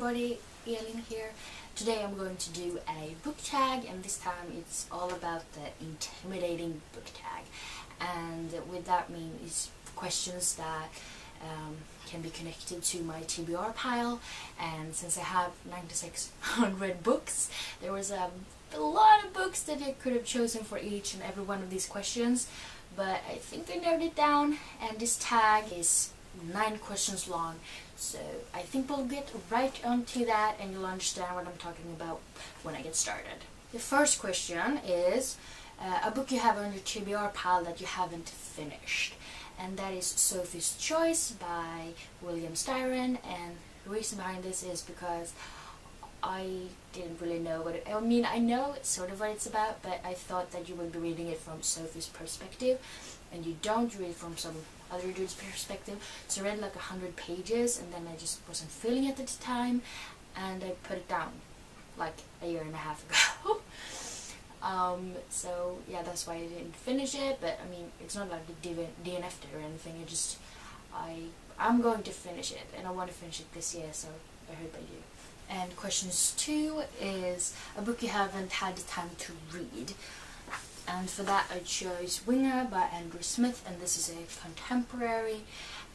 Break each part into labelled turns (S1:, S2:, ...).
S1: everybody, Elin here. Today I'm going to do a book tag, and this time it's all about the intimidating book tag. And with that means questions that can be connected to my TBR pile. And since I have 9,600 books, there was a lot of books that I could have chosen for each and every one of these questions, but I think I narrowed it down, and this tag is 9 questions long, so I think we'll get right onto that and you'll understand what I'm talking about when I get started. The first question is a book you have on your TBR pile that you haven't finished, and that is Sophie's Choice by William Styron. And the reason behind this is because I didn't really know what it, I know sort of what it's about, but I thought that you would be reading it from Sophie's perspective, and you don't read it from some other dude's perspective. So I read like 100 pages, and then I just wasn't feeling it at the time, and I put it down like a year and a half ago. So yeah, that's why I didn't finish it, but I mean, it's not like I DNF'd it or anything. I'm going to finish it, and I want to finish it this year, so I hope I do. And questions 2 is a book you haven't had the time to read. And for that I chose Winger by Andrew Smith, and this is a contemporary,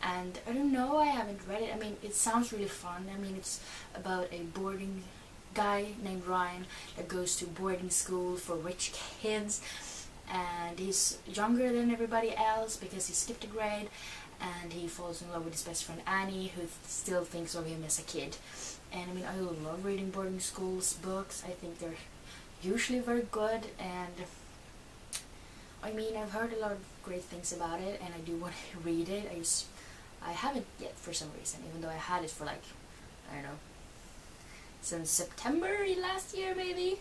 S1: and I don't know, I haven't read it. I mean, it sounds really fun. I mean, it's about a boarding guy named Ryan that goes to boarding school for rich kids, and he's younger than everybody else because he skipped a grade, and he falls in love with his best friend Annie, who still thinks of him as a kid. And I mean, I love reading boarding schools books. I think they're usually very good, and I mean, I've heard a lot of great things about it, and I do want to read it. I haven't yet for some reason, even though I had it for like, I don't know, since September last year, maybe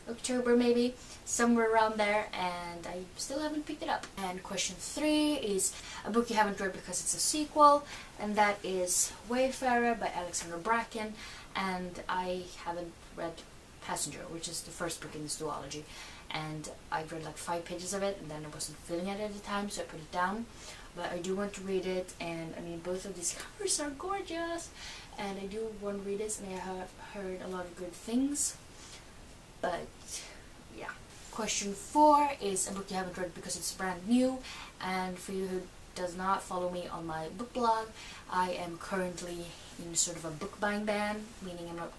S1: October, maybe somewhere around there, and I still haven't picked it up. And question 3 is a book you haven't read because it's a sequel, and that is Wayfarer by Alexander Bracken. And I haven't read Passenger, which is the first book in this duology, and I read like 5 pages of it, and then I wasn't feeling it at the time, so I put it down. But I do want to read it, and I mean, both of these covers are gorgeous, and I do want to read this, and I have heard a lot of good things. But yeah. Question 4 is a book you haven't read because it's brand new, and for you who does not follow me on my book blog, I am currently in sort of a book buying ban, meaning I'm not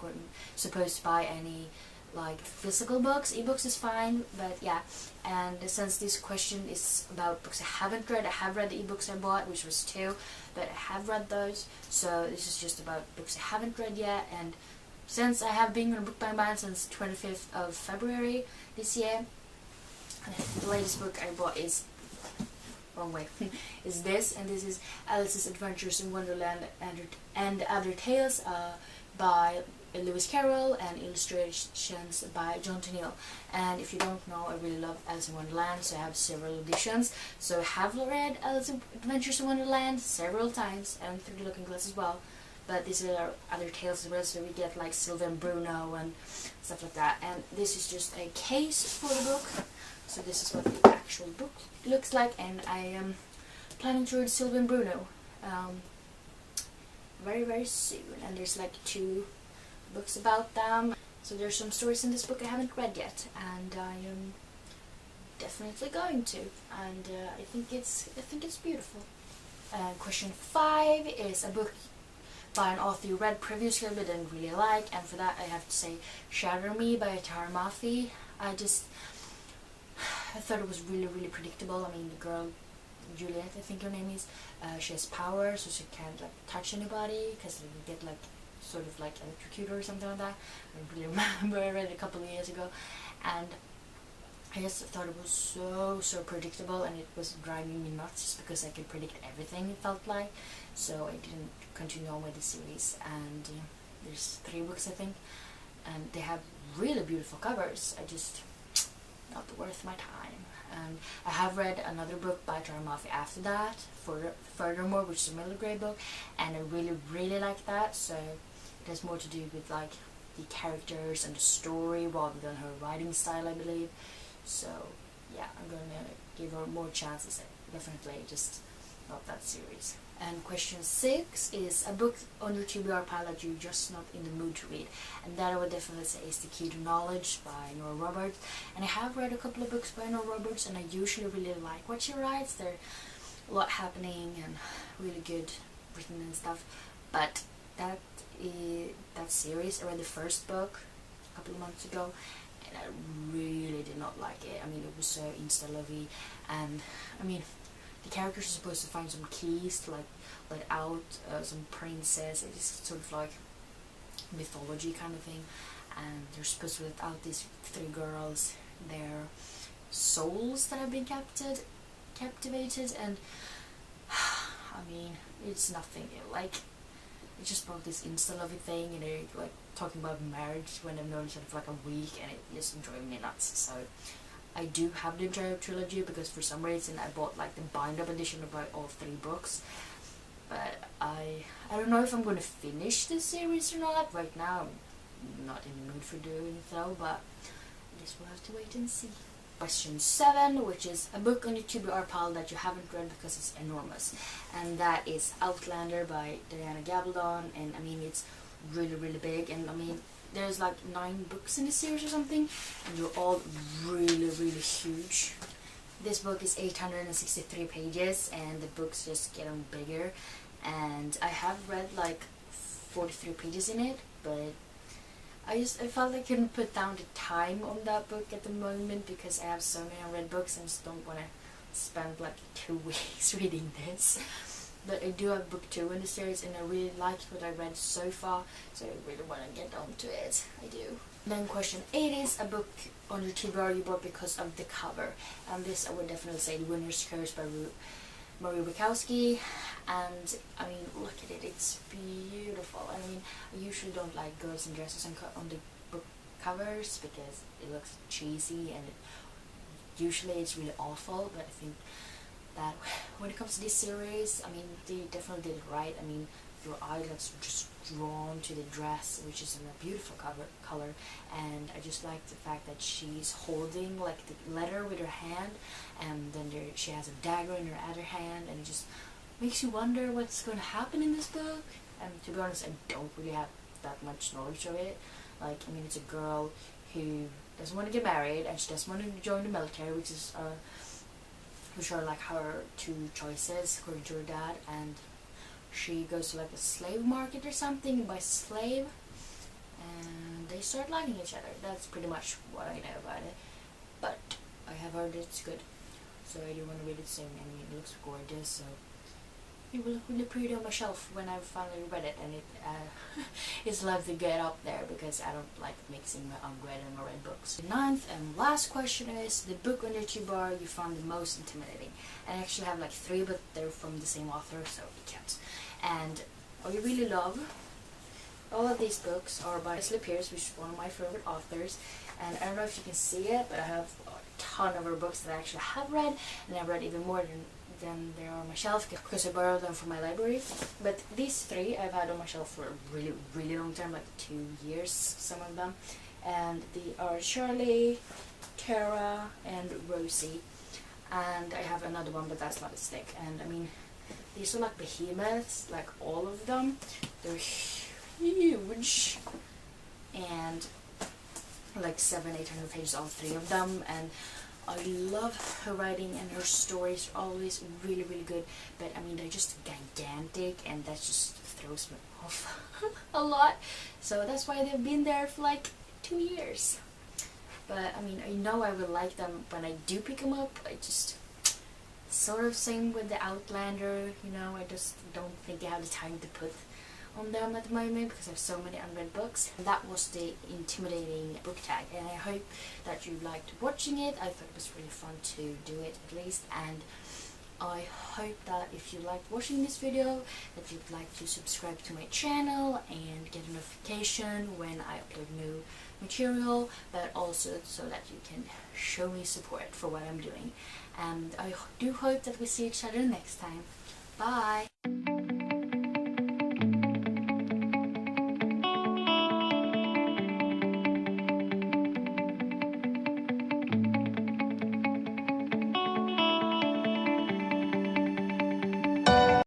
S1: supposed to buy any like physical books. Ebooks is fine, but yeah. And since this question is about books I haven't read, I have read the ebooks I bought, which was 2, but I have read those, so this is just about books I haven't read yet. And since I have been on a book buying ban since 25th of February this year, the latest book I bought is is this, and this is Alice's Adventures in Wonderland and Other Tales by Lewis Carroll, and illustrations by John Tenniel. And if you don't know, I really love Alice in Wonderland, so I have several editions. So I have read Alice's Adventures in Wonderland several times, and Through the Looking Glass as well. But these are Other Tales as well, so we get like Sylvia and Bruno and stuff like that. And this is just a case for the book. So this is what the actual book looks like, and I am planning to read Sylvia and Bruno very, very soon. And there's like 2 books about them, so there's some stories in this book I haven't read yet, and I am definitely going to, and I think it's beautiful. Question 5 is a book by an author you read previously but didn't really like, and for that I have to say Shatter Me by Tara Mafi. I thought it was really, really predictable. I mean, the girl, Juliet, I think her name is, she has power, so she can't like touch anybody, because you get like sort of like electrocuted or something like that. I don't really remember, I read it a couple of years ago, and I just thought it was so predictable, and it was driving me nuts just because I could predict everything, it felt like. So I didn't continue on with the series, and there's 3 books I think, and they have really beautiful covers. Not worth my time. And I have read another book by Tara Mafi after that, Furthermore, which is a middle grade book, and I really, really like that. So it has more to do with like the characters and the story rather than her writing style, I believe. So yeah, I'm gonna give her more chances. Definitely just not that series. And question 6 is a book on your TBR pile that you're just not in the mood to read. And that I would definitely say is The Key to Knowledge by Nora Roberts. And I have read a couple of books by Nora Roberts, and I usually really like what she writes. There's a lot happening and really good written and stuff. But that series, I read the first book a couple of months ago, and I really did not like it. I mean, it was so insta-lovey, and I mean, the characters are supposed to find some keys to like let out some princess. It's sort of like mythology kind of thing, and they're supposed to let out these 3 girls, their souls that have been captivated, and I mean, it's nothing like. It's just about this insta-lovey thing, you know, like talking about marriage when I've known each other for like a week, and it just drove me nuts. So I do have the entire trilogy because for some reason I bought like the bind-up edition about all 3 books. But I don't know if I'm going to finish this series or not. Right now I'm not in the mood for doing it though, but I guess we'll have to wait and see. Question 7, which is a book on your TBR pile that you haven't read because it's enormous, and that is Outlander by Diana Gabaldon. And I mean, it's really big, and I mean, there's like 9 books in the series or something, and they're all really huge. This book is 863 pages, and the books just get on bigger, and I have read like 43 pages in it, but I felt I couldn't put down the time on that book at the moment because I have so many unread books and just don't want to spend like 2 weeks reading this. But I do have book 2 in the series, and I really liked what I read so far, so I really want to get on to it. I do. Then question 8 is a book on your TBR you bought because of the cover, and this I would definitely say The Winner's Curse by Marie Wachowski. And I mean, look at it, it's beautiful. I mean, I usually don't like girls in dresses on the book covers because it looks cheesy, and usually it's really awful, but I think that when it comes to this series, I mean, they definitely did it right. I mean, your eye gets just drawn to the dress, which is in a beautiful color, and I just like the fact that she's holding like the letter with her hand, and then she has a dagger in her other hand, and it just makes you wonder what's going to happen in this book. And to be honest, I don't really have that much knowledge of it. Like, I mean, it's a girl who doesn't want to get married, and she doesn't want to join the military, which are like her 2 choices according to her dad, and she goes to like a slave market or something and buys a slave, and they start liking each other. That's pretty much what I know about it, but I have heard it's good, so I do want to read it soon. I mean, it looks gorgeous, so it will look really pretty on my shelf when I finally read it, and it's love to get up there because I don't like mixing my unread and my read books. The 9th and last question is the book on your TBR you found the most intimidating. And I actually have like 3, but they're from the same author, so it counts. And I really love all of these books are by Leslie Pierce, which is one of my favorite authors. And I don't know if you can see it, but I have a ton of her books that I actually have read, and I've read even more than they are on my shelf because I borrowed them from my library. But these 3 I've had on my shelf for a really long time, like 2 years, some of them. And they are Charlie, Tara, and Rosie. And I have another one, but that's not as thick. And I mean, these are like behemoths, like all of them. They're huge, and like 700-800 pages, all 3 of them. And I love her writing, and her stories are always really good, but I mean, they're just gigantic, and that just throws me off a lot. So that's why they've been there for like 2 years. But I mean, I know I will like them when I do pick them up. I just sort of same with the Outlander, you know, I just don't think I have the time to put on them at the moment because I have so many unread books. And that was the Intimidating book tag, and I hope that you liked watching it. I thought it was really fun to do it at least, and I hope that if you liked watching this video that you'd like to subscribe to my channel and get a notification when I upload new material, but also so that you can show me support for what I'm doing. And I do hope that we see each other next time. Bye!